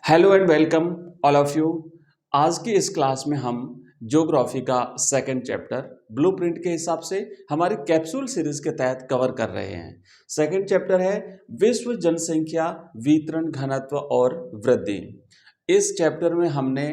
Hello and welcome all of you. आज की इस क्लास में हम ज्योग्राफी का सेकंड चैप्टर ब्लूप्रिंट के हिसाब से हमारी कैप्सूल सीरीज के तहत कवर कर रहे हैं। सेकंड चैप्टर है विश्व जनसंख्या वितरण घनत्व और वृद्धि। इस चैप्टर में हमने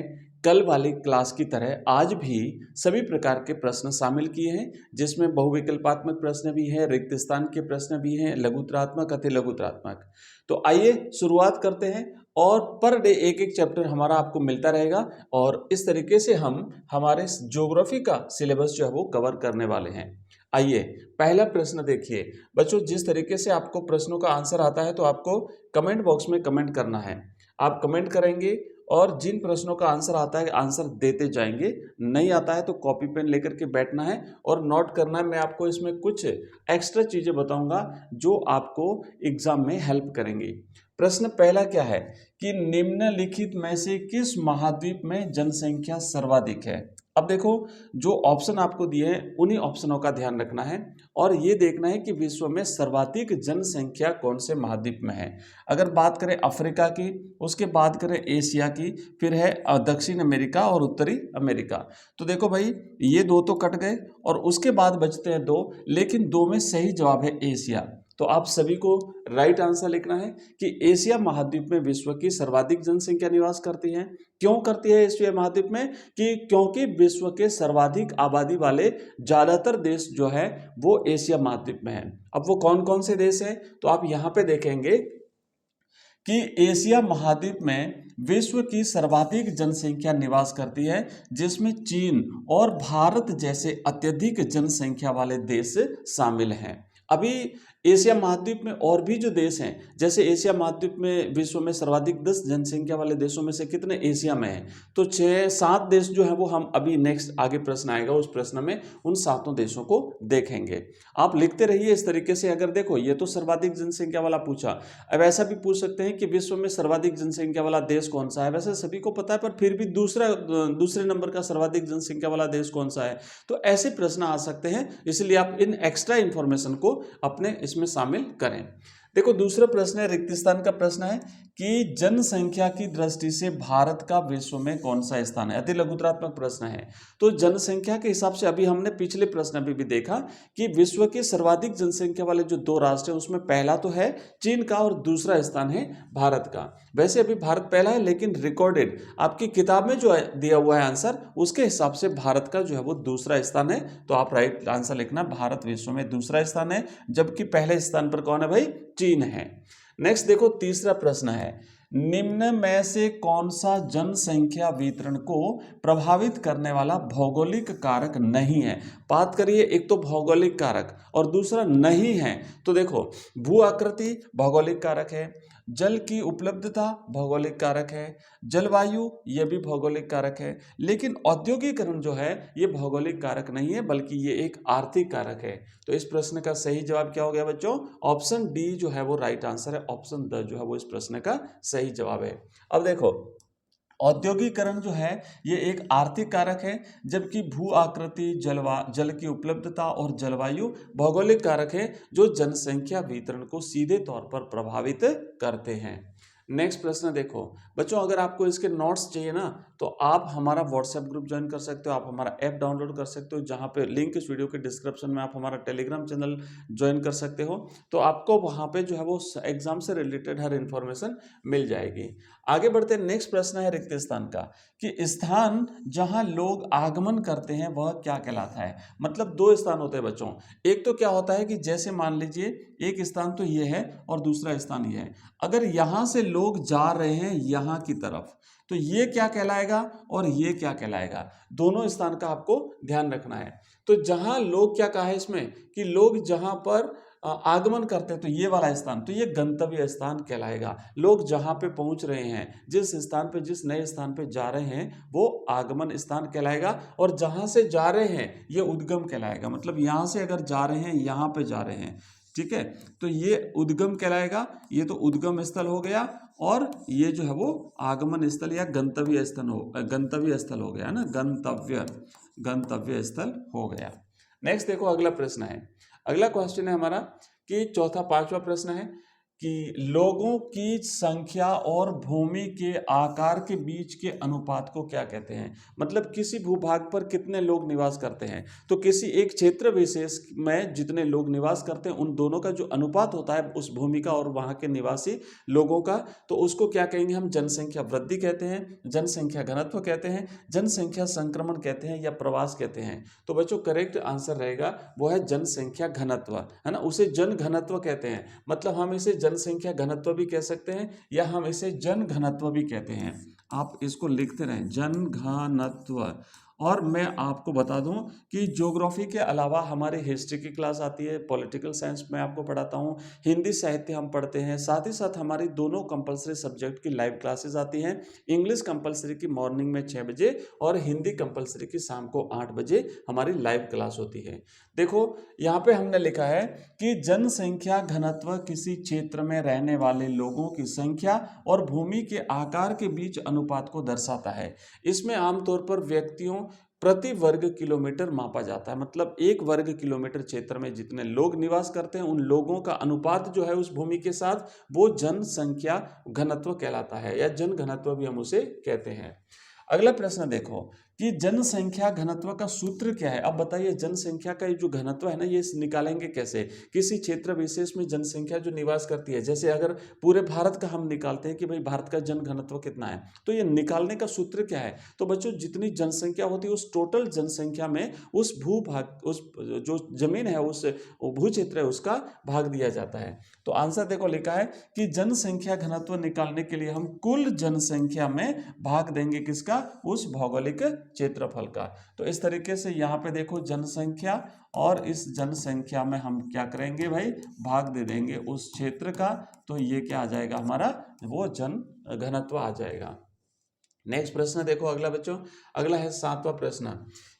कल वाली क्लास की तरह आज भी सभी प्रकार के प्रश्न शामिल किए हैं, जिसमें बहुविकल्पात्मक प्रश्न भी हैं, रिक्त स्थान के प्रश्न भी हैं, लघुतरात्मक अति लघुतरात्मक। तो आइए शुरुआत करते हैं और पर डे एक एक चैप्टर हमारा आपको मिलता रहेगा और इस तरीके से हम हमारे ज्योग्राफी का सिलेबस जो है वो कवर करने वाले हैं। आइए पहला प्रश्न देखिए बच्चों, जिस तरीके से आपको प्रश्नों का आंसर आता है तो आपको कमेंट बॉक्स में कमेंट करना है। आप कमेंट करेंगे और जिन प्रश्नों का आंसर आता है आंसर देते जाएंगे, नहीं आता है तो कॉपी पेन लेकर के बैठना है और नोट करना है। मैं आपको इसमें कुछ एक्स्ट्रा चीज़ें बताऊंगा जो आपको एग्जाम में हेल्प करेंगी। प्रश्न पहला क्या है कि निम्नलिखित में से किस महाद्वीप में जनसंख्या सर्वाधिक है। अब देखो, जो ऑप्शन आपको दिए हैं उन्हीं ऑप्शनों का ध्यान रखना है और ये देखना है कि विश्व में सर्वाधिक जनसंख्या कौन से महाद्वीप में है। अगर बात करें अफ्रीका की, उसके बाद करें एशिया की, फिर है दक्षिण अमेरिका और उत्तरी अमेरिका। तो देखो भाई, ये दो तो कट गए और उसके बाद बचते हैं दो, लेकिन दो में सही जवाब है एशिया। तो आप सभी को राइट आंसर लिखना है कि एशिया महाद्वीप में विश्व की सर्वाधिक जनसंख्या निवास करती है। क्यों करती है एशिया महाद्वीप में? क्योंकि विश्व के सर्वाधिक आबादी वाले ज्यादातर देश जो है वो एशिया महाद्वीप में है। अब वो कौन कौन से देश हैं तो आप यहाँ पे देखेंगे कि एशिया महाद्वीप में विश्व की सर्वाधिक जनसंख्या निवास करती है, जिसमें चीन और भारत जैसे अत्यधिक जनसंख्या वाले देश शामिल हैं। अभी एशिया महाद्वीप में और भी जो देश हैं, जैसे एशिया महाद्वीप में विश्व में सर्वाधिक 10 जनसंख्या वाले देशों में से कितने एशिया में हैं? तो 6-7 देश जो है वो हम अभी नेक्स्ट आगे प्रश्न आएगा उस प्रश्न में उन 7 देशों को देखेंगे। आप लिखते रहिए इस तरीके से। अगर देखो, ये तो सर्वाधिक जनसंख्या वाला पूछा, अब ऐसा भी पूछ सकते हैं कि विश्व में सर्वाधिक जनसंख्या वाला देश कौन सा है। वैसे सभी को पता है, पर फिर भी दूसरे नंबर का सर्वाधिक जनसंख्या वाला देश कौन सा है। तो ऐसे प्रश्न आ सकते हैं, इसलिए आप इन एक्स्ट्रा इंफॉर्मेशन को अपने इसमें शामिल करें। देखो, दूसरा प्रश्न है, रिक्त स्थान का प्रश्न है कि जनसंख्या की दृष्टि से भारत का विश्व में कौन सा स्थान है। अति लघुतरात्मक प्रश्न है। तो जनसंख्या के हिसाब से अभी हमने पिछले प्रश्न में भी देखा कि विश्व के सर्वाधिक जनसंख्या वाले जो 2 राष्ट्र हैं उसमें पहला तो है चीन का और दूसरा स्थान है भारत का। वैसे अभी भारत पहला है, लेकिन रिकॉर्डेड आपकी किताब में जो दिया हुआ है आंसर, उसके हिसाब से भारत का जो है वो दूसरा स्थान है। तो आप राइट आंसर लिखना, भारत विश्व में दूसरा स्थान है, जबकि पहले स्थान पर कौन है भाई? चीन है। नेक्स्ट देखो, तीसरा प्रश्न है, निम्न में से कौन सा जनसंख्या वितरण को प्रभावित करने वाला भौगोलिक कारक नहीं है। बात करिए, एक तो भौगोलिक कारक और दूसरा नहीं है। तो देखो, भू आकृति भौगोलिक कारक है, जल की उपलब्धता भौगोलिक कारक है, जलवायु ये भी भौगोलिक कारक है, लेकिन औद्योगिकरण जो है ये भौगोलिक कारक नहीं है, बल्कि ये एक आर्थिक कारक है। तो इस प्रश्न का सही जवाब क्या हो गया बच्चों? ऑप्शन डी जो है वो राइट आंसर है। ऑप्शन द जो है वो इस प्रश्न का सही जवाब है। अब देखो, औद्योगिकरण जो है ये एक आर्थिक कारक है, जबकि भू आकृति, जल की उपलब्धता और जलवायु भौगोलिक कारक है जो जनसंख्या वितरण को सीधे तौर पर प्रभावित करते हैं। नेक्स्ट प्रश्न देखो बच्चों, अगर आपको इसके नोट्स चाहिए ना तो आप हमारा व्हाट्सएप ग्रुप ज्वाइन कर सकते हो, आप हमारा ऐप डाउनलोड कर सकते हो, जहां पे लिंक इस वीडियो के डिस्क्रिप्शन में। आप हमारा टेलीग्राम चैनल ज्वाइन कर सकते हो, तो आपको वहां पे जो है वो एग्जाम से रिलेटेड हर इंफॉर्मेशन मिल जाएगी। आगे बढ़ते हैं, नेक्स्ट प्रश्न है रिक्त स्थान का कि स्थान जहां लोग आगमन करते हैं वह क्या कहलाता है। मतलब 2 स्थान होते हैं बच्चों। एक तो क्या होता है कि जैसे मान लीजिए एक स्थान तो ये है और दूसरा स्थान ये है। अगर यहां से लोग जा रहे हैं यहां की तरफ, तो ये क्या कहलाएगा और ये क्या कहलाएगा। दोनों स्थान का आपको ध्यान रखना है। तो जहां लोग, क्या कहा है इसमें कि लोग जहां पर आगमन करते हैं, तो ये वाला स्थान तो ये गंतव्य स्थान कहलाएगा। लोग जहां पे पहुंच रहे हैं, जिस स्थान पे, जिस नए स्थान पे जा रहे हैं वो आगमन स्थान कहलाएगा। और जहां से जा रहे हैं ये उद्गम कहलाएगा। मतलब यहां से अगर जा रहे हैं, यहां पे जा रहे हैं, ठीक है, तो ये उद्गम कहलाएगा। ये तो उद्गम स्थल हो गया और ये जो है वो आगमन स्थल या गंतव्य स्थल हो गया ना, गंतव्य स्थल हो गया। नेक्स्ट देखो, अगला प्रश्न है, अगला क्वेश्चन है हमारा कि चौथा 5वां प्रश्न है कि लोगों की संख्या और भूमि के आकार के बीच के अनुपात को क्या कहते हैं। मतलब किसी भूभाग पर कितने लोग निवास करते हैं, तो किसी एक क्षेत्र विशेष में जितने लोग निवास करते हैं उन दोनों का जो अनुपात होता है उस भूमि का और वहाँ के निवासी लोगों का, तो उसको क्या कहेंगे हम, जनसंख्या वृद्धि कहते हैं, जनसंख्या घनत्व कहते हैं, जनसंख्या संक्रमण कहते हैं या प्रवास कहते हैं। तो बच्चों करेक्ट आंसर रहेगा वो है जनसंख्या घनत्व, है ना, उसे जन घनत्व कहते हैं। मतलब हम इसे जनसंख्या घनत्व भी कह सकते हैं या हम इसे जन घनत्व भी कहते हैं। आप इसको लिखते रहें, जन घनत्व। और मैं आपको बता दूं कि ज्योग्राफी के अलावा हमारे हिस्ट्री की क्लास आती है, पॉलिटिकल साइंस मैं आपको पढ़ाता हूं, हिंदी साहित्य हम पढ़ते हैं, साथ ही साथ हमारी दोनों कंपलसरी सब्जेक्ट की लाइव क्लासेस आती हैं। इंग्लिश कंपलसरी की मॉर्निंग में 6 बजे और हिंदी कंपलसरी की शाम को 8 बजे हमारी लाइव क्लास होती है। देखो यहाँ पे हमने लिखा है कि जनसंख्या घनत्व किसी क्षेत्र में रहने वाले लोगों की संख्या और भूमि के आकार के बीच अनुपात को दर्शाता है। इसमें आमतौर पर व्यक्तियों प्रति वर्ग किलोमीटर मापा जाता है। मतलब एक वर्ग किलोमीटर क्षेत्र में जितने लोग निवास करते हैं उन लोगों का अनुपात जो है उस भूमि के साथ, वो जनसंख्या घनत्व कहलाता है या जन घनत्व भी हम उसे कहते हैं। अगला प्रश्न देखो कि जनसंख्या घनत्व का सूत्र क्या है। अब बताइए जनसंख्या का ये जो घनत्व है ना, ये निकालेंगे कैसे। किसी क्षेत्र विशेष में जनसंख्या जो निवास करती है, जैसे अगर पूरे भारत का हम निकालते हैं कि भाई भारत का जन घनत्व कितना है, तो ये निकालने का सूत्र क्या है। तो बच्चों जितनी जनसंख्या होती है उस टोटल जनसंख्या में उस भूभाग, उस जो जमीन है, उस भू क्षेत्र है, उसका भाग दिया जाता है। तो आंसर देखो लिखा है कि जनसंख्या घनत्व निकालने के लिए हम कुल जनसंख्या में भाग देंगे किसका, उस भौगोलिक क्षेत्रफल का। तो इस तरीके से यहाँ पे देखो जनसंख्या, और इस जनसंख्या में हम क्या करेंगे भाई, भाग दे देंगे उस क्षेत्र का। तो ये क्या आ जाएगा हमारा, वो जन घनत्व आ जाएगा। नेक्स्ट प्रश्न देखो अगला बच्चों, अगला है 7वां प्रश्न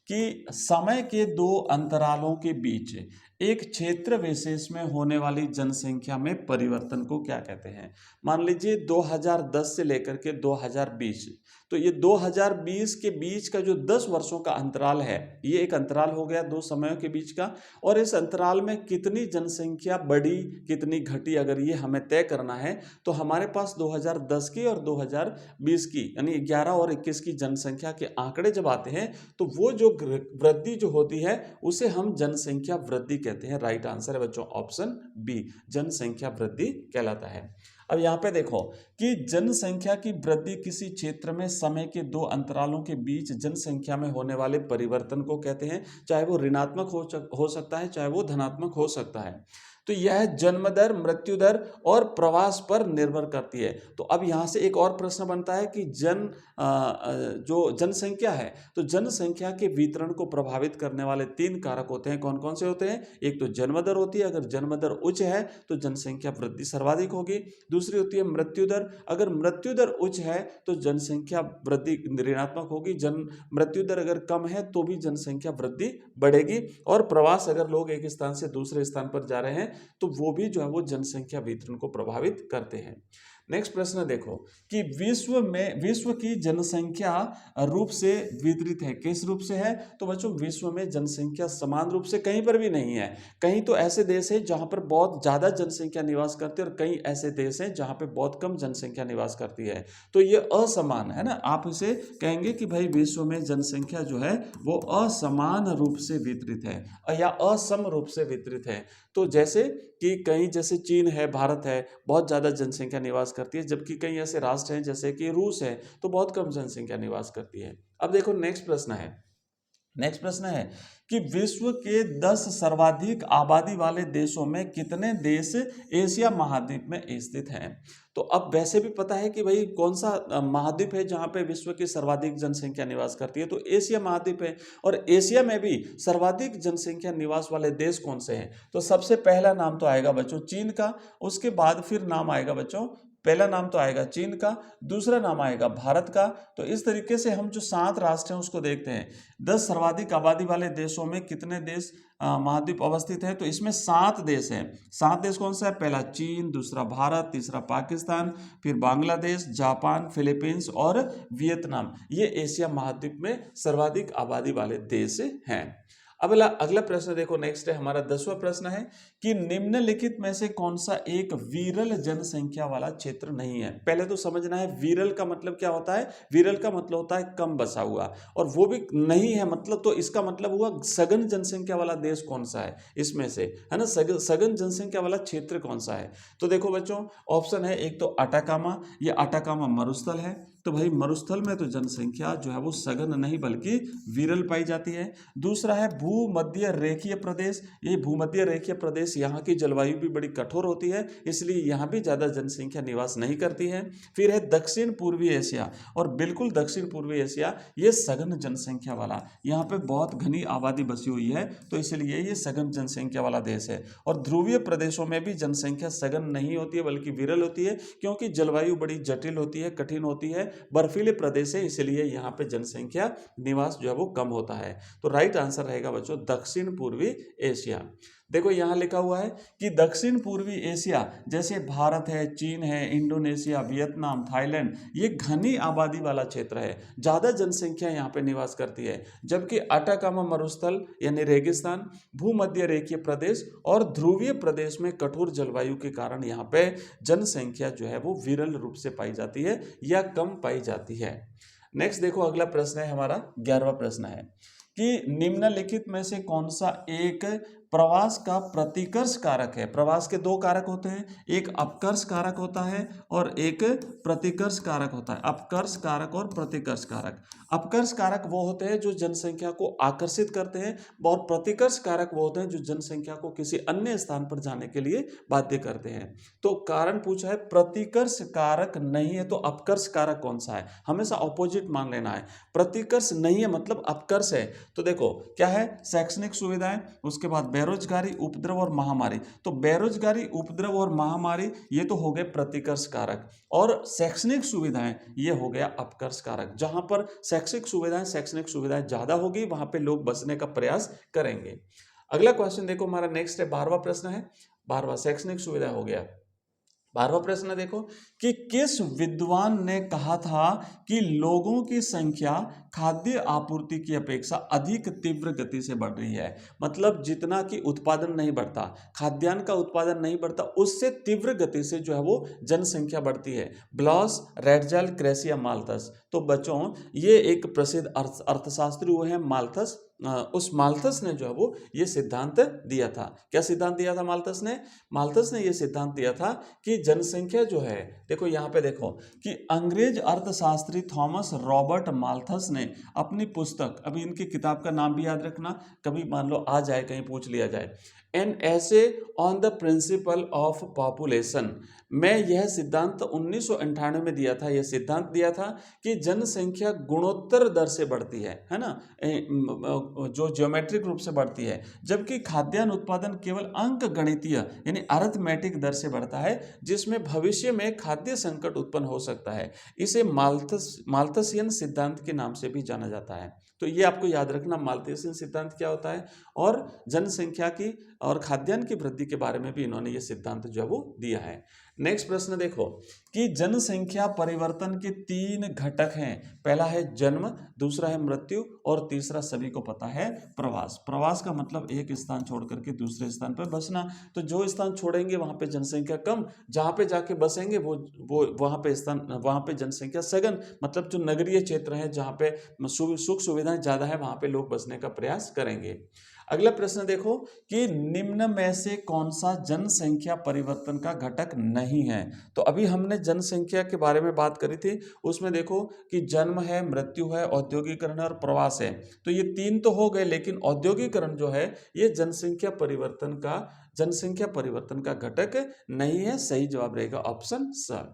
कि समय के दो अंतरालों के बीच एक क्षेत्र विशेष में होने वाली जनसंख्या में परिवर्तन को क्या कहते हैं। मान लीजिए 2010 से लेकर के 2020, तो ये 2020 के बीच का जो 10 वर्षों का अंतराल है, ये एक अंतराल हो गया दो समयों के बीच का। और इस अंतराल में कितनी जनसंख्या बढ़ी कितनी घटी, अगर ये हमें तय करना है तो हमारे पास 2010 की और 2020 की यानी 11 और 21 की जनसंख्या के आंकड़े जब आते हैं तो वो जो वृद्धि जो होती है उसे हम जनसंख्या वृद्धि कहते हैं। राइट आंसर है बच्चों ऑप्शन बी, जनसंख्या वृद्धि कहलाता है। अब यहाँ पे देखो कि जनसंख्या की वृद्धि किसी क्षेत्र में समय के दो अंतरालों के बीच जनसंख्या में होने वाले परिवर्तन को कहते हैं। चाहे वो ऋणात्मक हो सकता है, चाहे वो धनात्मक हो सकता है। तो यह जन्म दर, मृत्यु दर और प्रवास पर निर्भर करती है। तो अब यहाँ से एक और प्रश्न बनता है कि जो जनसंख्या है, तो जनसंख्या के वितरण को प्रभावित करने वाले 3 कारक होते हैं। कौन कौन से होते हैं। एक तो जन्म दर होती है, अगर जन्म दर उच्च है तो जनसंख्या वृद्धि सर्वाधिक होगी। दूसरी होती है मृत्यु दर, अगर मृत्यु दर उच्च है तो जनसंख्या वृद्धि ऋणात्मक होगी। मृत्यु दर अगर कम है तो भी जनसंख्या वृद्धि बढ़ेगी। और प्रवास, अगर लोग एक स्थान से दूसरे स्थान पर जा रहे हैं तो वो भी जो है वो जनसंख्या वितरण को प्रभावित करते हैं। नेक्स्ट प्रश्न देखो कि विश्व की जनसंख्या रूप से वितरित है। किस रूप से है। तो बच्चों विश्व में जनसंख्या समान रूप से कहीं पर भी नहीं है। कहीं तो ऐसे देश है जहां पर बहुत ज्यादा जनसंख्या निवास करती है और कई ऐसे देश हैं जहां पर बहुत कम जनसंख्या निवास करती है। तो ये असमान है ना, आप इसे कहेंगे कि भाई विश्व में जनसंख्या जो है वो असमान रूप से वितरित है या असम रूप से वितरित है। तो जैसे कि कहीं जैसे चीन है, भारत है, बहुत ज़्यादा जनसंख्या निवास करती है, जबकि कई ऐसे राष्ट्र हैं जैसे कि रूस है तो बहुत कम जनसंख्या निवास करती है। अब देखो नेक्स्ट प्रश्न है कि विश्व के 10 सर्वाधिक आबादी वाले देशों में कितने देश एशिया महाद्वीप में स्थित हैं। तो अब वैसे भी पता है कि भाई कौन सा महाद्वीप है जहां पे विश्व की सर्वाधिक जनसंख्या निवास करती है, तो एशिया महाद्वीप है। और एशिया में भी सर्वाधिक जनसंख्या निवास वाले देश कौन से हैं। तो सबसे पहला नाम तो आएगा बच्चों चीन का, उसके बाद फिर नाम आएगा बच्चों, पहला नाम तो आएगा चीन का, दूसरा नाम आएगा भारत का। तो इस तरीके से हम जो 7 राष्ट्र हैं उसको देखते हैं। 10 सर्वाधिक आबादी वाले देशों में कितने देश महाद्वीप अवस्थित है। तो इसमें 7 देश हैं। 7 देश कौन सा है। पहला चीन, दूसरा भारत, तीसरा पाकिस्तान, फिर बांग्लादेश, जापान, फिलीपींस और वियतनाम। ये एशिया महाद्वीप में सर्वाधिक आबादी वाले देश हैं। अब अगला प्रश्न देखो, नेक्स्ट है हमारा 10वां प्रश्न है कि निम्नलिखित में से कौन सा एक विरल जनसंख्या वाला क्षेत्र नहीं है। पहले तो समझना है विरल का मतलब क्या होता है। विरल का मतलब होता है कम बसा हुआ, और वो भी नहीं है मतलब, तो इसका मतलब हुआ सघन जनसंख्या वाला देश कौन सा है इसमें से, है ना। सघन जनसंख्या वाला क्षेत्र कौन सा है। तो देखो बच्चों, ऑप्शन है एक तो अटाकामा, ये अटाकामा मरुस्थल है। तो भाई मरुस्थल में तो जनसंख्या जो है वो सघन नहीं बल्कि विरल पाई जाती है। दूसरा है भूमध्य रेखीय प्रदेश, ये भूमध्य रेखीय प्रदेश, यहाँ की जलवायु भी बड़ी कठोर होती है, इसलिए यहाँ भी ज़्यादा जनसंख्या निवास नहीं करती है। फिर है दक्षिण पूर्वी एशिया, और बिल्कुल दक्षिण पूर्वी एशिया ये सघन जनसंख्या वाला, यहाँ पे बहुत घनी आबादी बसी हुई है, तो इसलिए ये सघन जनसंख्या वाला देश है। और ध्रुवीय प्रदेशों में भी जनसंख्या सघन नहीं होती है बल्कि विरल होती है, क्योंकि जलवायु बड़ी जटिल होती है, कठिन होती है, बर्फीले प्रदेश है, इसलिए यहाँ पे जनसंख्या निवास जो है वो कम होता है। तो राइट आंसर रहेगा बच्चों दक्षिण पूर्वी एशिया। देखो यहाँ लिखा हुआ है कि दक्षिण पूर्वी एशिया जैसे भारत है, चीन है, इंडोनेशिया, वियतनाम, थाईलैंड, ये घनी आबादी वाला क्षेत्र है, ज़्यादा जनसंख्या यहाँ पे निवास करती है। जबकि अटाकामा मरुस्थल यानी रेगिस्तान, भूमध्य रेखीय प्रदेश और ध्रुवीय प्रदेश में कठोर जलवायु के कारण यहाँ पे जनसंख्या जो है वो विरल रूप से पाई जाती है या कम पाई जाती है। नेक्स्ट देखो, अगला प्रश्न है हमारा 11वां प्रश्न है कि निम्नलिखित में से कौन सा एक प्रवास का प्रतिकर्ष कारक है। प्रवास के दो कारक होते हैं, एक अपकर्ष कारक होता है और एक प्रतिकर्ष कारक होता है। अपकर्ष कारक और प्रतिकर्ष कारक। अपकर्ष कारक वो होते हैं जो जनसंख्या को आकर्षित करते हैं, और प्रतिकर्ष कारक वो होते हैं जो जनसंख्या को किसी अन्य स्थान पर जाने के लिए बाध्य करते हैं। तो कारण पूछा है प्रतिकर्ष कारक नहीं है, तो अपकर्ष कारक कौन सा है, हमेशा ऑपोजिट मान लेना है। प्रतिकर्ष नहीं है मतलब अपकर्ष है। तो देखो क्या है, शैक्षणिक सुविधाएं, उसके बाद बेरोजगारी, उपद्रव और महामारी। तो बेरोजगारी, उपद्रव और महामारी ये तो हो गए प्रतिकर्ष कारक, और शैक्षणिक सुविधाएं ये हो गया अपकर्ष कारक। जहां पर शैक्षणिक सुविधाएं ज्यादा होगी वहां पे लोग बसने का प्रयास करेंगे। अगला क्वेश्चन देखो हमारा नेक्स्ट है 12वां प्रश्न है। 12वां शैक्षणिक सुविधा हो गया। 12वां प्रश्न देखो कि किस विद्वान ने कहा था कि लोगों की संख्या खाद्य आपूर्ति की अपेक्षा अधिक तीव्र गति से बढ़ रही है। मतलब जितना कि उत्पादन नहीं बढ़ता, खाद्यान्न का उत्पादन नहीं बढ़ता, उससे तीव्र गति से जो है वो जनसंख्या बढ़ती है। ब्लॉस, रेडजल, क्रेसिया, माल्थस। तो बच्चों ये एक प्रसिद्ध अर्थशास्त्री हुए हैं माल्थस। उस माल्थस ने जो है वो ये सिद्धांत दिया था। क्या सिद्धांत दिया था माल्थस ने? माल्थस ने ये सिद्धांत दिया था कि जनसंख्या जो है, देखो यहाँ पे देखो कि अंग्रेज अर्थशास्त्री थॉमस रॉबर्ट माल्थस ने अपनी पुस्तक, अभी इनकी किताब का नाम भी याद रखना, कभी मान लो आ जाए कहीं पूछ लिया जाए, एन ऐसे on the principle of population में यह सिद्धांत 1998 में दिया था। यह सिद्धांत दिया था कि जनसंख्या गुणोत्तर दर से बढ़ती है ना, जो ज्योमेट्रिक रूप से बढ़ती है, जबकि खाद्यान्न उत्पादन केवल अंक गणितीय यानी अरिथमेटिक दर से बढ़ता है, जिसमें भविष्य में खाद्य संकट उत्पन्न हो सकता है। इसे माल्थसियन सिद्धांत के नाम से भी जाना जाता है। तो ये आपको याद रखना माल्थसियन सिद्धांत क्या होता है, और जनसंख्या की और खाद्यान्न की वृद्धि के बारे में भी इन्होंने ये सिद्धांत जो है वो दिया है। नेक्स्ट प्रश्न देखो कि जनसंख्या परिवर्तन के 3 घटक हैं। पहला है जन्म, दूसरा है मृत्यु, और तीसरा सभी को पता है प्रवास। प्रवास का मतलब एक स्थान छोड़ करके दूसरे स्थान पर बसना। तो जो स्थान छोड़ेंगे वहां पे जनसंख्या कम, जहां पे जाके बसेंगे वो वहां पे जनसंख्या सघन, मतलब जो नगरीय क्षेत्र है जहां पे सुख सुविधाएं ज्यादा है वहां पे लोग बसने का प्रयास करेंगे। अगला प्रश्न देखो कि निम्न में से कौन सा जनसंख्या परिवर्तन का घटक नहीं है। तो अभी हमने जनसंख्या के बारे में बात करी थी, उसमें देखो कि जन्म है, मृत्यु है, औद्योगिकरण और प्रवास है। तो ये 3 तो हो गए, लेकिन औद्योगिकरण जो है ये जनसंख्या परिवर्तन का घटक नहीं है। सही जवाब रहेगा ऑप्शन स।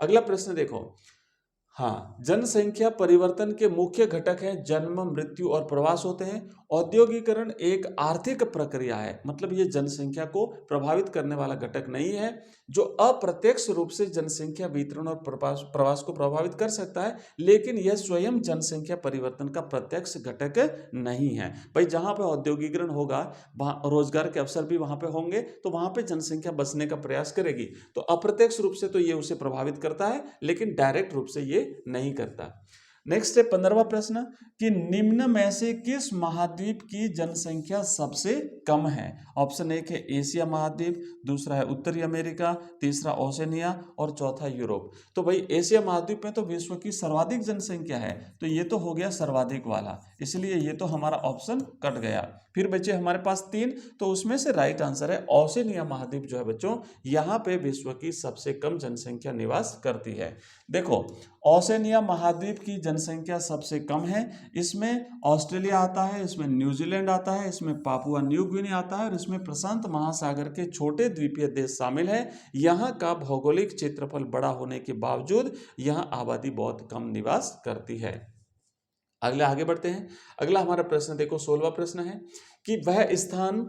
अगला प्रश्न देखो, हाँ, जनसंख्या परिवर्तन के मुख्य घटक हैं जन्म, मृत्यु और प्रवास होते हैं। औद्योगिकरण एक आर्थिक प्रक्रिया है, मतलब ये जनसंख्या को प्रभावित करने वाला घटक नहीं है, जो अप्रत्यक्ष रूप से जनसंख्या वितरण और प्रवास को प्रभावित कर सकता है, लेकिन यह स्वयं जनसंख्या परिवर्तन का प्रत्यक्ष घटक नहीं है। भाई जहां पे औद्योगिकरण होगा वहां रोजगार के अवसर भी वहां पे होंगे, तो वहां पे जनसंख्या बचने का प्रयास करेगी। तो अप्रत्यक्ष रूप से तो ये उसे प्रभावित करता है, लेकिन डायरेक्ट रूप से ये नहीं करता। नेक्स्ट है 15वां प्रश्न कि निम्न में से किस महाद्वीप की जनसंख्या सबसे कम है। ऑप्शन एक है एशिया महाद्वीप, दूसरा है उत्तरी अमेरिका, तीसरा ओशनिया और चौथा यूरोप। तो भाई एशिया महाद्वीप में तो विश्व की सर्वाधिक जनसंख्या है, तो ये तो हो गया सर्वाधिक वाला, इसलिए ये तो हमारा ऑप्शन कट गया। फिर बच्चे हमारे पास 3, तो उसमें से राइट आंसर है ओशनिया महाद्वीप जो है बच्चों, यहाँ पे विश्व की सबसे कम जनसंख्या निवास करती है। देखो ओशनिया महाद्वीप की जनसंख्या सबसे कम है, इसमें ऑस्ट्रेलिया आता है, इसमें न्यूजीलैंड आता है, इसमें पापुआ न्यू गिनी आता है और इसमें प्रशांत महासागर के छोटे द्वीपीय देश शामिल है। यहाँ का भौगोलिक क्षेत्रफल बड़ा होने के बावजूद यहाँ आबादी बहुत कम निवास करती है। अगले आगे बढ़ते हैं। अगला हमारा प्रश्न देखो 16वां प्रश्न है कि वह स्थान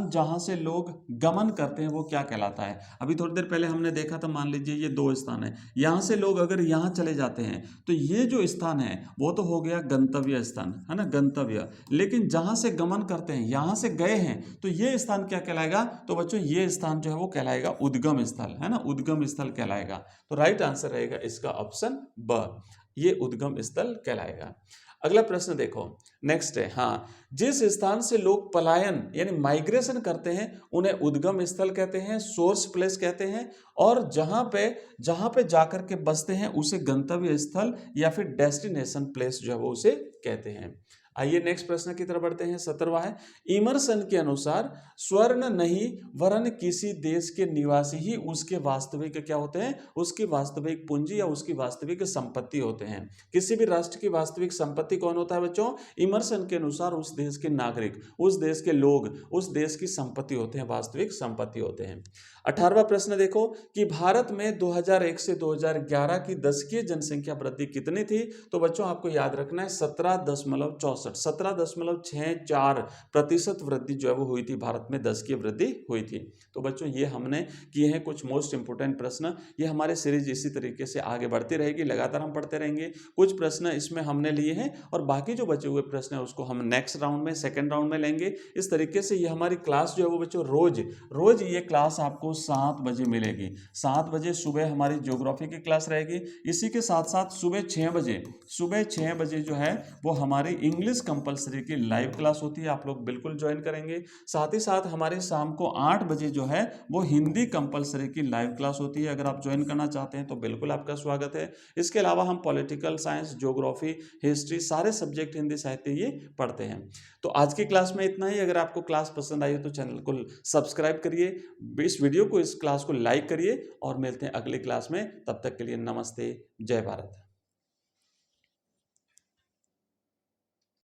जहां से लोग गमन करते हैं वो क्या कहलाता है। अभी थोड़ी देर पहले हमने देखा था, मान लीजिए ये 2 स्थान है, यहां से लोग अगर यहां चले जाते हैं तो ये जो स्थान है वो तो हो गया गंतव्य स्थान, है ना, गंतव्य। लेकिन जहां से गमन करते हैं, यहां से गए हैं, तो ये स्थान क्या कहलाएगा, तो बच्चों ये स्थान जो है वो कहलाएगा उद्गम स्थल, है ना, उद्गम स्थल कहलाएगा। तो राइट आंसर रहेगा इसका ऑप्शन ब, ये उद्गम स्थल कहलाएगा। अगला प्रश्न देखो, नेक्स्ट है, हाँ, जिस स्थान से लोग पलायन यानी माइग्रेशन करते हैं उन्हें उद्गम स्थल कहते हैं, सोर्स प्लेस कहते हैं, और जहां पे जाकर के बसते हैं उसे गंतव्य स्थल या फिर डेस्टिनेशन प्लेस जो है वो उसे कहते हैं। आइए नेक्स्ट प्रश्न की तरफ बढ़ते हैं। 17वां है, इमर्सन के अनुसार स्वर्ण नहीं वरन किसी देश के निवासी ही उसके वास्तविक क्या होते हैं, उसकी वास्तविक पूंजी या उसकी वास्तविक संपत्ति होते हैं। किसी भी राष्ट्र की वास्तविक संपत्ति कौन होता है बच्चों, इमर्सन के अनुसार उस देश के नागरिक, उस देश के लोग, उस देश की संपत्ति होते हैं, वास्तविक संपत्ति होते हैं। 18वां प्रश्न देखो कि भारत में 2001 से 2011 की दशकीय जनसंख्या वृद्धि कितनी थी। तो बच्चों आपको याद रखना है 17.64% वृद्धि जो है वो हुई थी, भारत में दशकीय वृद्धि हुई थी। तो बच्चों ये हमने किए हैं कुछ मोस्ट इंपोर्टेंट प्रश्न। ये हमारे सीरीज इसी तरीके से आगे बढ़ती रहेगी, लगातार हम पढ़ते रहेंगे। कुछ प्रश्न इसमें हमने लिए हैं और बाकी जो बचे हुए प्रश्न है उसको हम नेक्स्ट राउंड में, सेकेंड राउंड में लेंगे। इस तरीके से ये हमारी क्लास जो है वो बच्चों रोज ये क्लास आपको 7 बजे मिलेगी। 7 बजे सुबह हमारी ज्योग्राफी की क्लास रहेगी। इसी के साथ साथ सुबह 6 बजे जो है वो हमारी इंग्लिश कंपलसरी की लाइव क्लास होती है, आप लोग बिल्कुल ज्वाइन करेंगे। साथ ही साथ हमारे शाम को 8 बजे जो है वो हिंदी कंपलसरी की लाइव क्लास होती है। अगर आप ज्वाइन करना चाहते हैं तो बिल्कुल आपका स्वागत है। इसके अलावा हम पॉलिटिकल साइंस, ज्योग्राफी, हिस्ट्री, सारे सब्जेक्ट हिंदी साहित्य ये पढ़ते हैं। तो आज की क्लास में इतना ही। अगर आपको क्लास पसंद आई हो तो चैनल को सब्सक्राइब करिए, इस वीडियो को, इस क्लास को लाइक करिए और मिलते हैं अगली क्लास में। तब तक के लिए नमस्ते, जय भारत।